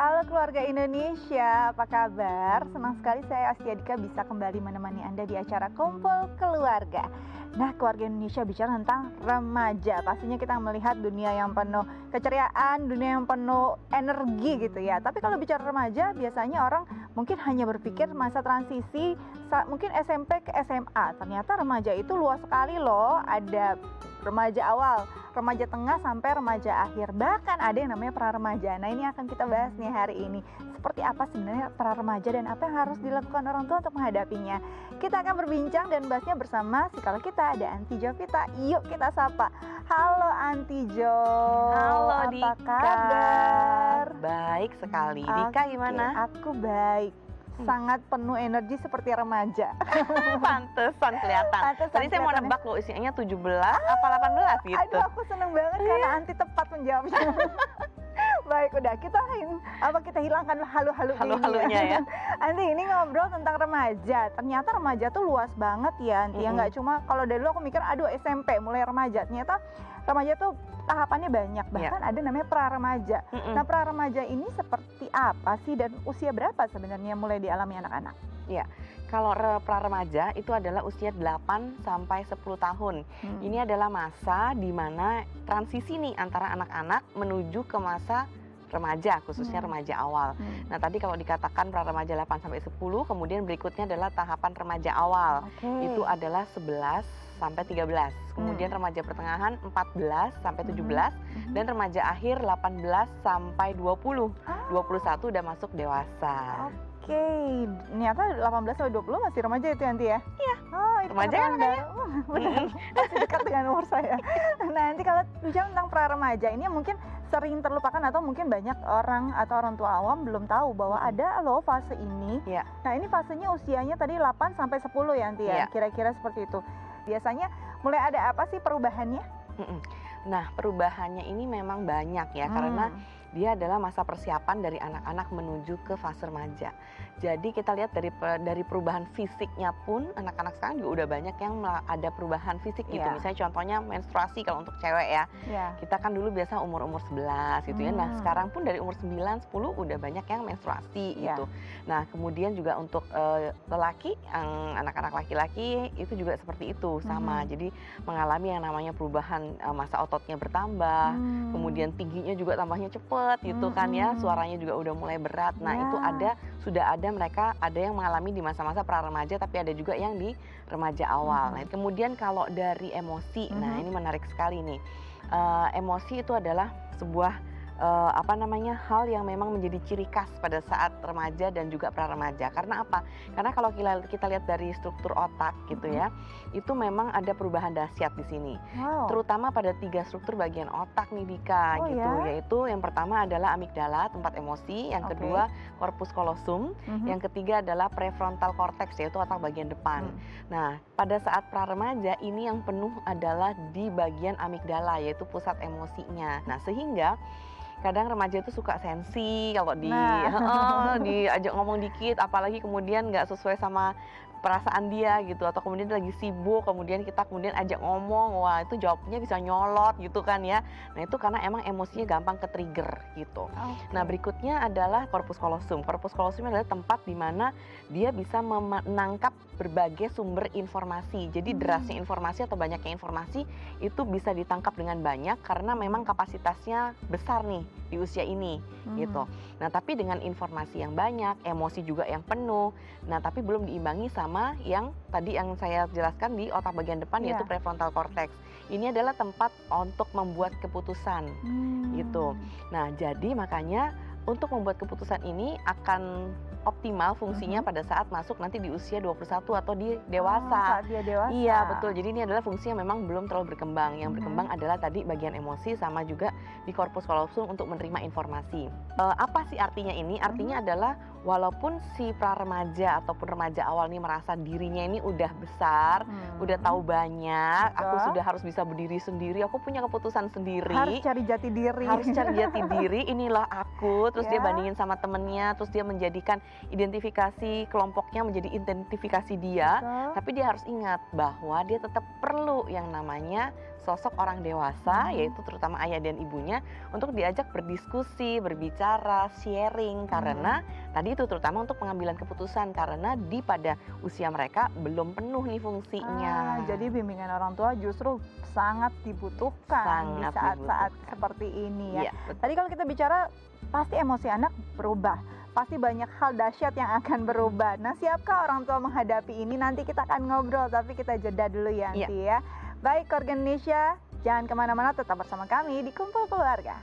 Halo keluarga Indonesia, apa kabar? Senang sekali saya Astia Dika bisa kembali menemani Anda di acara Kumpul Keluarga. Nah, keluarga Indonesia bicara tentang remaja. Pastinya kita melihat dunia yang penuh keceriaan, dunia yang penuh energi gitu ya. Tapi kalau bicara remaja, biasanya orang mungkin hanya berpikir masa transisi, mungkin SMP ke SMA. Ternyata remaja itu luas sekali loh. Ada remaja awal, remaja tengah sampai remaja akhir. Bahkan ada yang namanya pra-remaja. Nah, ini akan kita bahas nih hari ini. Seperti apa sebenarnya pra-remaja dan apa yang harus dilakukan orang tua untuk menghadapinya. Kita akan berbincang dan bahasnya bersama psikolog kita, ada Anti Jovita. Yuk kita sapa. Halo Anti Jo. Halo apa Dika. kabar? Baik sekali. Dika gimana? Aku baik. Sangat penuh energi seperti remaja. Pantesan kelihatan. Tadi saya mau nebak loh usianya 17 apa 18 gitu. Aduh, aku seneng banget karena Anti tepat menjawabnya. Baik, udah kita hilangkan halu-halunya ya. Anti, ini ngobrol tentang remaja. Ternyata remaja tuh luas banget ya, Anti. Nggak cuma kalau dari dulu aku mikir aduh SMP mulai remaja. Ternyata remaja tuh tahapannya banyak, bahkan ada namanya pra-remaja. Nah, pra-remaja ini seperti apa sih dan usia berapa sebenarnya mulai dialami anak-anak? Ya, kalau pra-remaja itu adalah usia 8 sampai 10 tahun. Ini adalah masa di mana transisi nih antara anak-anak menuju ke masa remaja, khususnya remaja awal. Nah, tadi kalau dikatakan pra-remaja 8 sampai 10, kemudian berikutnya adalah tahapan remaja awal. Itu adalah 11 sampai 13. Kemudian remaja pertengahan 14 sampai 17 dan remaja akhir 18 sampai 20. 21 udah masuk dewasa. Oke, ternyata 18 sampai 20 masih remaja itu Nanti ya? Iya. Oh, itu remaja kan kayaknya? Benar, masih dekat dengan umur saya. Nah, nanti kalau bicara tentang pra-remaja ini mungkin sering terlupakan atau mungkin banyak orang atau orang tua awam belum tahu bahwa ada loh fase ini. Iya. Nah, ini fasenya usianya tadi 8 sampai 10 ya Nanti ya? Kira-kira seperti itu. Biasanya mulai ada apa sih perubahannya? Nah, perubahannya ini memang banyak ya, karena dia adalah masa persiapan dari anak-anak menuju ke fase remaja. Jadi kita lihat dari perubahan fisiknya pun anak-anak sekarang juga udah banyak yang ada perubahan fisik gitu. Misalnya contohnya menstruasi kalau untuk cewek ya. Kita kan dulu biasa umur-umur 11 gitu ya. Nah, sekarang pun dari umur 9, 10 udah banyak yang menstruasi gitu. Nah, kemudian juga untuk lelaki, anak-anak laki-laki itu juga seperti itu sama. Jadi mengalami yang namanya perubahan masa ototnya bertambah, kemudian tingginya juga tambahnya cepet gitu kan ya, suaranya juga udah mulai berat. Nah, itu sudah ada mereka ada yang mengalami di masa-masa pra-remaja, tapi ada juga yang di remaja awal. Nah, kemudian kalau dari emosi, nah ini menarik sekali nih. Emosi itu adalah sebuah hal yang memang menjadi ciri khas pada saat remaja dan juga pra-remaja. Karena apa? Karena kalau kita lihat dari struktur otak gitu ya, itu memang ada perubahan dahsyat di sini. Terutama pada 3 struktur bagian otak nih Dika gitu. Yaitu yang pertama adalah amigdala, tempat emosi, yang kedua corpus callosum, yang ketiga adalah prefrontal cortex, yaitu otak bagian depan. Nah, pada saat pra-remaja ini yang penuh adalah di bagian amigdala, yaitu pusat emosinya. Nah, sehingga kadang remaja itu suka sensi kalau diajak ngomong dikit, apalagi kemudian nggak sesuai sama perasaan dia gitu, atau kemudian dia lagi sibuk, kemudian kita ajak ngomong, wah itu jawabnya bisa nyolot gitu kan ya. Nah, itu karena emang emosinya gampang ke-trigger gitu. Nah, berikutnya adalah corpus callosum. Corpus callosum adalah tempat di mana dia bisa menangkap berbagai sumber informasi. Jadi derasnya informasi atau banyaknya informasi itu bisa ditangkap dengan banyak karena memang kapasitasnya besar nih di usia ini gitu. Nah, tapi dengan informasi yang banyak, emosi juga yang penuh. Nah, tapi belum diimbangi sama yang tadi yang saya jelaskan di otak bagian depan, yaitu prefrontal cortex. Ini adalah tempat untuk membuat keputusan gitu. Nah, jadi makanya untuk membuat keputusan ini akan optimal fungsinya pada saat masuk nanti di usia 21 atau di dewasa. Saat dia dewasa. Iya, betul. Jadi ini adalah fungsi yang memang belum terlalu berkembang. Yang berkembang adalah tadi bagian emosi sama juga di corpus callosum untuk menerima informasi. Apa sih artinya ini? Artinya adalah walaupun si pra-remaja ataupun remaja awal ini merasa dirinya ini udah besar, udah tahu banyak, aku sudah harus bisa berdiri sendiri, aku punya keputusan sendiri. Harus cari jati diri. Inilah aku. Terus dia bandingin sama temennya, terus dia menjadikan identifikasi kelompoknya menjadi identifikasi dia, Betul. tapi dia harus ingat bahwa dia tetap perlu yang namanya sosok orang dewasa, yaitu terutama ayah dan ibunya, untuk diajak berdiskusi, berbicara, sharing, karena tadi itu terutama untuk pengambilan keputusan, karena pada usia mereka belum penuh nih fungsinya. Jadi bimbingan orang tua justru sangat dibutuhkan di Sangat saat-saat dibutuhkan. seperti ini ya. Iya, betul. Tadi kalau kita bicara pasti emosi anak berubah, pasti banyak hal dahsyat yang akan berubah. Nah, siapkah orang tua menghadapi ini? Nanti kita akan ngobrol, tapi kita jeda dulu ya, Iya. Anti ya. Baik, keluarga Indonesia, jangan kemana-mana, tetap bersama kami di Kumpul Keluarga.